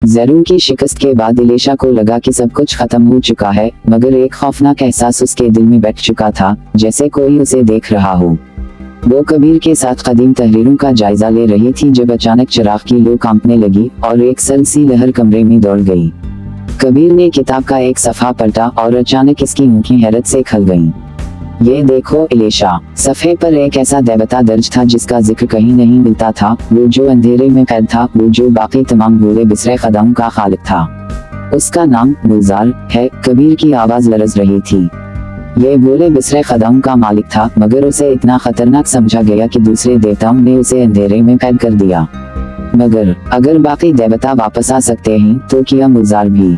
ज़रून की शिकस्त के बाद इलेशा को लगा कि सब कुछ खत्म हो चुका है, मगर एक खौफनाक एहसास उसके दिल में बैठ चुका था, जैसे कोई उसे देख रहा हो। वो कबीर के साथ कदीम तहरीरों का जायजा ले रही थी जब अचानक चिराग की लो कांपने लगी और एक सर्द सी लहर कमरे में दौड़ गई। कबीर ने किताब का एक सफ़ा पलटा और अचानक इसकी आंखें हैरत से खल गईं। ये देखो इलेशा, सफ़े पर एक ऐसा देवता दर्ज था जिसका जिक्र कहीं नहीं मिलता था, वो जो अंधेरे में कैद था, वो जो बाकी तमाम भूले बिसरे कदमों का खालिक था। उसका नाम गुलजार है। कबीर की आवाज़ लरज रही थी। ये भूले बिसरे कदमों का मालिक था, मगर उसे इतना खतरनाक समझा गया कि दूसरे देवताओं ने उसे अंधेरे में कैद कर दिया। मगर अगर बाकी देवता वापस आ सकते हैं तो क्या गुलजार भी?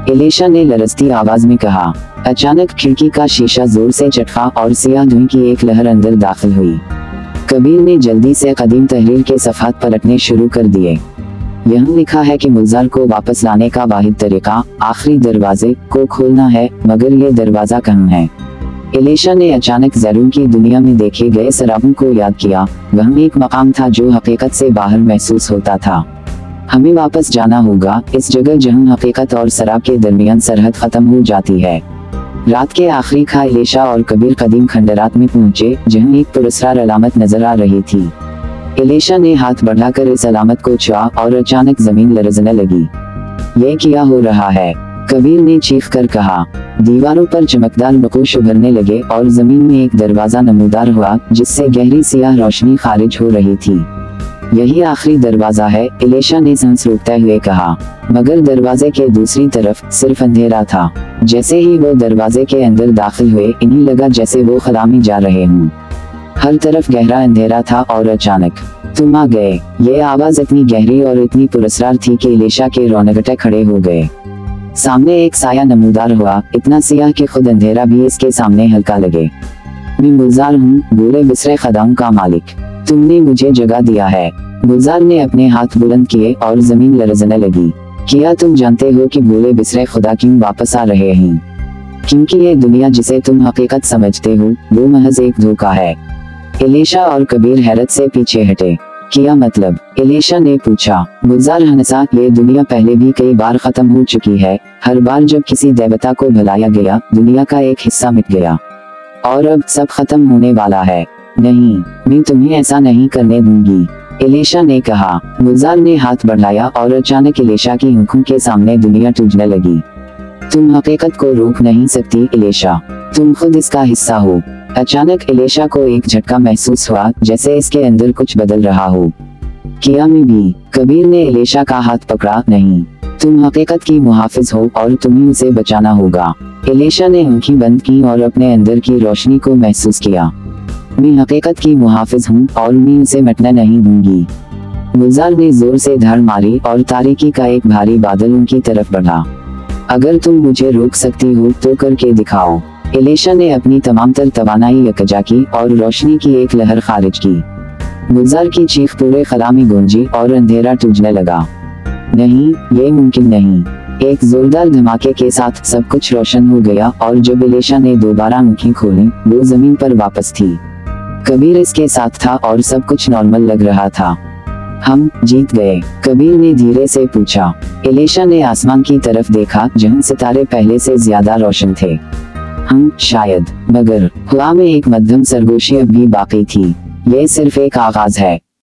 इलेशा ने लरजती आवाज में कहा। अचानक खिड़की का शीशा जोर से चटका और सियाह धुएं की एक लहर अंदर दाखिल हुई। कबीर ने जल्दी से कदीम तहरीर के सफ़ात पलटने शुरू कर दिए। यहाँ लिखा है कि गुलजार को वापस लाने का वाहिद तरीका आखिरी दरवाजे को खोलना है, मगर ये दरवाजा कहाँ है? इलेशा ने अचानक ज़रून की दुनिया में देखे गए सराबों को याद किया। वह एक मकाम था जो हकीकत से बाहर महसूस होता था। हमें वापस जाना होगा, इस जगह जहां हकीकत और शराब के दरमियान सरहद खत्म हो जाती है। रात के आखिरी खा इलेशा और कबीर कदीम खंडरात में पहुंचे, जहां एक पुरस्कार अलामत नजर आ रही थी। इलेशा ने हाथ बढ़ाकर इस अलामत को छुआ और अचानक जमीन लरजने लगी। ये क्या हो रहा है? कबीर ने चीख कर कहा। दीवारों पर चमकदार नक़ूश उभरने लगे और जमीन में एक दरवाजा नमूदार हुआ, जिससे गहरी सियाह रोशनी खारिज हो रही थी। यही आखिरी दरवाजा है, इलेशा ने सांस रोकते हुए कहा। मगर दरवाजे के दूसरी तरफ सिर्फ अंधेरा था। जैसे ही वो दरवाजे के अंदर दाखिल हुए, इन्हें लगा जैसे वो खला में जा रहे हों। हर तरफ गहरा अंधेरा था और अचानक तुम आ गए। ये आवाज इतनी गहरी और इतनी पुरस्कार थी कि इलेशा के रोंगटे खड़े हो गए। सामने एक साया नमूदार हुआ, इतना सियाह कि खुद अंधेरा भी इसके सामने हल्का लगे। मैं गुलजार हूँ, भूले बिसरे कदमों का मालिक। तुमने मुझे जगा दिया है। गुलजार ने अपने हाथ बुलंद किए और जमीन लरजने लगी। क्या तुम जानते हो कि भूले बिसरे खुदा क्यों वापस आ रहे हैं? क्योंकि ये दुनिया जिसे तुम हकीकत समझते हो, वो महज एक धोखा है। इलेशा और कबीर हैरत से पीछे हटे। क्या मतलब? इलेशा ने पूछा। गुलजार हंसा। ये दुनिया पहले भी कई बार खत्म हो चुकी है। हर बार जब किसी देवता को भुलाया गया, दुनिया का एक हिस्सा मिट गया। और अब सब खत्म होने वाला है। नहीं, मैं तुम्हें ऐसा नहीं करने दूंगी, इलेशा ने कहा। गुलजार ने हाथ बढ़ाया और अचानक इलेशा की आंखों के सामने दुनिया टूटने लगी। तुम हकीकत को रोक नहीं सकती इलेशा, तुम खुद इसका हिस्सा हो। अचानक इलेशा को एक झटका महसूस हुआ, जैसे इसके अंदर कुछ बदल रहा हो। क्या मैं भी? कबीर ने इलेशा का हाथ पकड़ा। नहीं, तुम हकीकत की मुहाफिज हो और तुम्हें उसे बचाना होगा। इलेशा ने आंखें बंद की और अपने अंदर की रोशनी को महसूस किया। मैं हकीकत की मुहाफिज हूँ और मैं उसे मिटने नहीं दूंगी। गुलजार ने जोर से धड़ मारी और तारीकी का एक भारी बादल उनकी तरफ बढ़ा। अगर तुम मुझे रोक सकती हो तो करके दिखाओ। इलेशा ने अपनी तमाम तर तवानाई यकजा की और रोशनी की एक लहर खारिज की। गुलजार की चीख पूरे खला में गूंजी और अंधेरा टूटने लगा। नहीं, ये मुमकिन नहीं। एक जोरदार धमाके के साथ सब कुछ रोशन हो गया और जब इलेशा ने दोबारा आंखें खोली, वो जमीन पर वापस थी। कबीर इसके साथ था और सब कुछ नॉर्मल लग रहा था। हम जीत गए? कबीर ने धीरे से पूछा। इलेशा ने आसमान की तरफ देखा, जहां सितारे पहले से ज्यादा रोशन थे। हम शायद, मगर हवा में एक मध्यम सरगोशी अब भी बाकी थी। ये सिर्फ एक आगाज है।